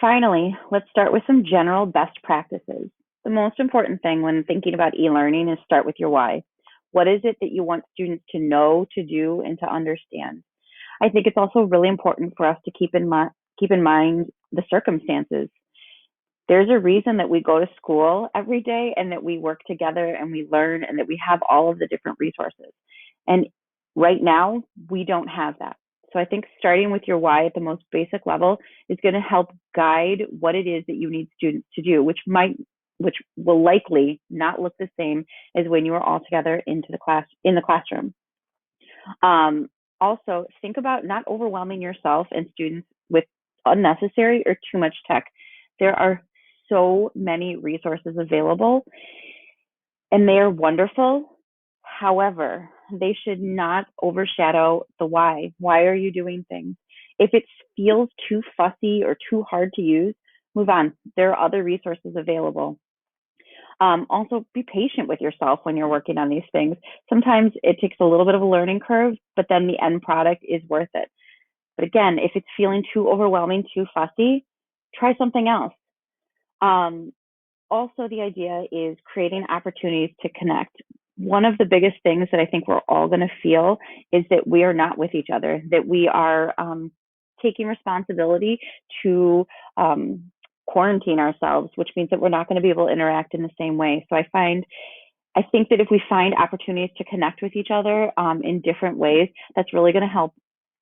Finally, let's start with some general best practices. The most important thing when thinking about e-learning is start with your why. What is it that you want students to know, to do, and to understand? I think it's also really important for us to keep in mind the circumstances. There's a reason that we go to school every day and that we work together and we learn and that we have all of the different resources. And right now, we don't have that. So I think starting with your why at the most basic level is going to help guide what it is that you need students to do, which will likely not look the same as when you are all together in the classroom. Um, Also, think about not overwhelming yourself and students with unnecessary or too much tech. There are so many resources available and they are wonderful. However, they should not overshadow the why. Why are you doing things? If it feels too fussy or too hard to use, move on. There are other resources available. Also, be patient with yourself when you're working on these things. Sometimes it takes a little bit of a learning curve, but then the end product is worth it. But again, if it's feeling too overwhelming, too fussy, try something else. Um, Also, the idea is creating opportunities to connect. One of the biggest things that I think we're all going to feel is that we are not with each other, that we are taking responsibility to quarantine ourselves, which means that we're not going to be able to interact in the same way. So I think that if we find opportunities to connect with each other in different ways, that's really going to help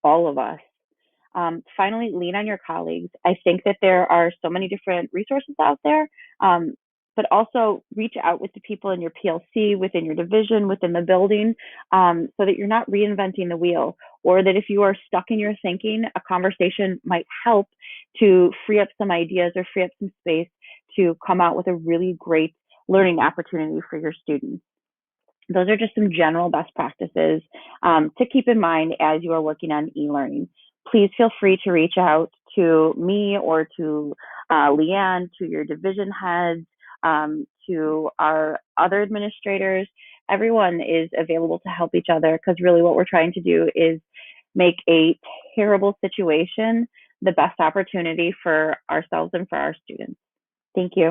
all of us. Finally, lean on your colleagues. I think that there are so many different resources out there, um, but also reach out with the people in your PLC, within your division, within the building, so that you're not reinventing the wheel, or that if you are stuck in your thinking, a conversation might help to free up some ideas or free up some space to come out with a really great learning opportunity for your students. Those are just some general best practices to keep in mind as you are working on e-learning. Please feel free to reach out to me or to Leanne, to your division heads, to our other administrators. Everyone is available to help each other because really what we're trying to do is make a terrible situation the best opportunity for ourselves and for our students. Thank you.